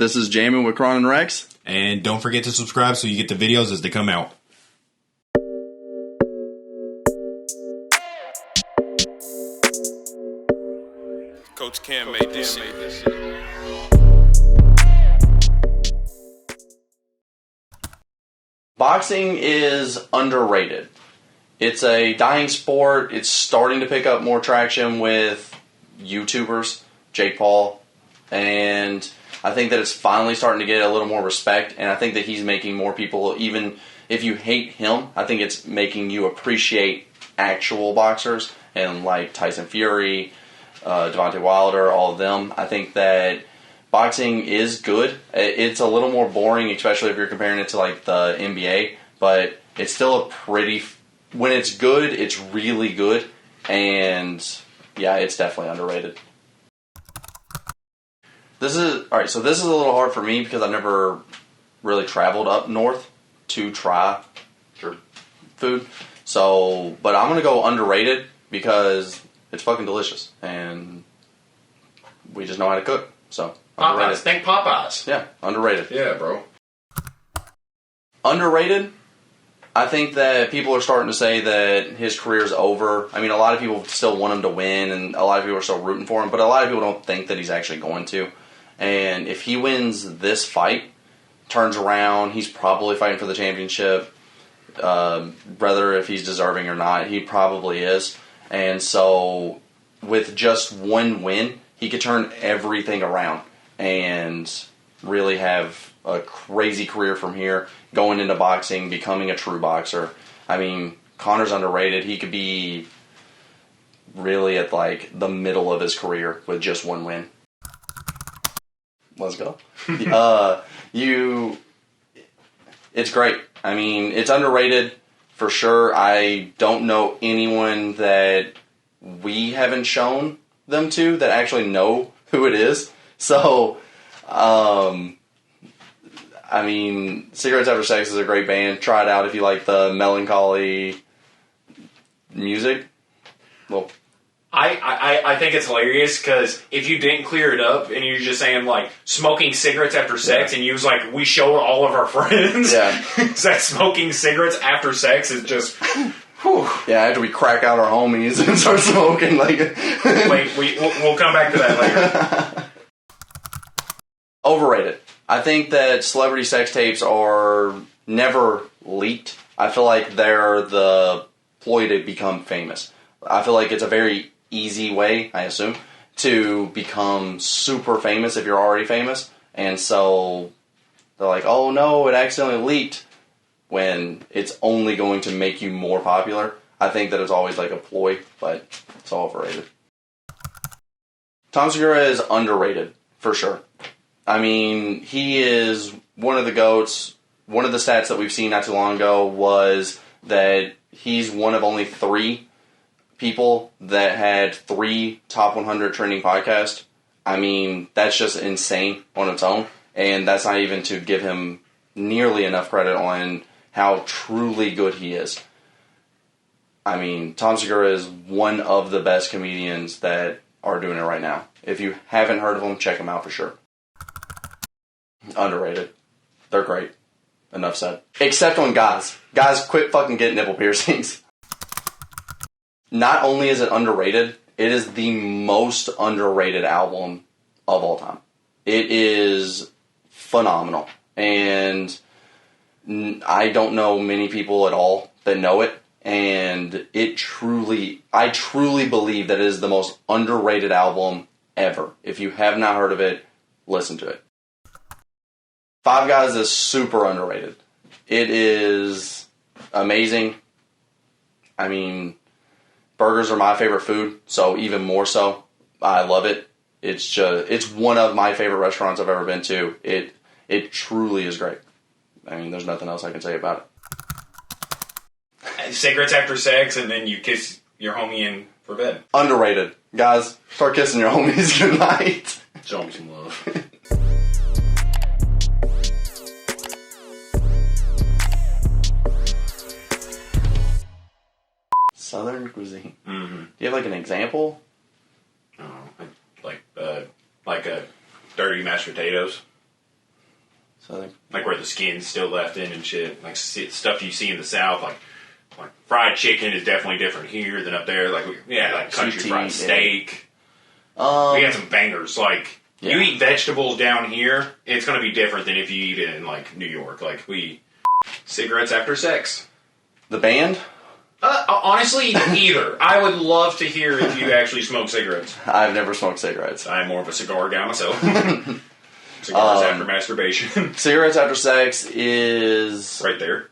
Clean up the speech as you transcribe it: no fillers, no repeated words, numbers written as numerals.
This is Jammin with Kron Rex. And don't forget to subscribe so you get the videos as they come out. Coach Cam made this shit. Boxing is underrated. It's a dying sport. It's starting to pick up more traction with YouTubers, Jake Paul, and I think that it's finally starting to get a little more respect, and I think that he's making more people, even if you hate him, I think it's making you appreciate actual boxers, and like Tyson Fury, Devontae Wilder, all of them. I think that boxing is good. It's a little more boring, especially if you're comparing it to like the NBA, but it's still a pretty... When it's good, it's really good, and yeah, it's definitely underrated. This is a little hard for me because I've never really traveled up north to try food. So, but I'm gonna go underrated because it's fucking delicious, and we just know how to cook. So, underrated. Popeyes. Think Popeyes. Yeah, underrated. Yeah, bro. Underrated. I think that people are starting to say that his career's over. I mean, a lot of people still want him to win, and a lot of people are still rooting for him, but a lot of people don't think that he's actually going to. And if he wins this fight, turns around, he's probably fighting for the championship, whether if he's deserving or not, he probably is. And so, with just one win, he could turn everything around and really have a crazy career from here, going into boxing, becoming a true boxer. I mean, Conor's underrated. He could be really at like the middle of his career with just one win. Let's go. It's great. I mean, it's underrated for sure. I don't know anyone that we haven't shown them to that actually know who it is. So, I mean, Cigarettes After Sex is a great band. Try it out if you like the melancholy music. Well, I think it's hilarious because if you didn't clear it up and you're just saying like smoking cigarettes after sex, and you was like, we showed all of our friends, that smoking cigarettes after sex is just, whew. Yeah, after we crack out our homies and start smoking, like. Wait, we'll come back to that later. Overrated. I think that celebrity sex tapes are never leaked. I feel like they're the ploy to become famous. I feel like it's a very easy way, I assume, to become super famous if you're already famous. And so they're like, oh no, it accidentally leaked, when it's only going to make you more popular. I think that it's always like a ploy, but it's all overrated. Tom Segura is underrated, for sure. I mean, he is one of the GOATs. One of the stats that we've seen not too long ago was that he's one of only 3 people that had 3 top 100 trending podcasts. I mean, that's just insane on its own. And that's not even to give him nearly enough credit on how truly good he is. I mean, Tom Segura is one of the best comedians that are doing it right now. If you haven't heard of him, check him out for sure. Underrated. They're great. Enough said. Except on guys. Guys, quit fucking getting nipple piercings. Not only is it underrated, it is the most underrated album of all time. It is phenomenal. And I don't know many people at all that know it. And I truly believe that it is the most underrated album ever. If you have not heard of it, listen to it. Five Guys is super underrated. It is amazing. I mean, burgers are my favorite food, so even more so. I love it. It's one of my favorite restaurants I've ever been to. It truly is great. I mean, there's nothing else I can say about it. Cigarettes after sex, and then you kiss your homie in for bed. Underrated. Guys, start kissing your homies goodnight. Show them some love. Southern cuisine. Mm-hmm. Do you have like an example? Like dirty mashed potatoes. So like where the skin's still left in and shit. Like stuff you see in the South, like fried chicken is definitely different here than up there. Like like country fried steak. We got some bangers. Like you eat vegetables down here, it's going to be different than if you eat it in like New York. Like cigarettes after sex. The band? Honestly, either. I would love to hear if you actually smoke cigarettes. I've never smoked cigarettes. I'm more of a cigar guy myself. Cigars after masturbation. Cigarettes after sex is... right there.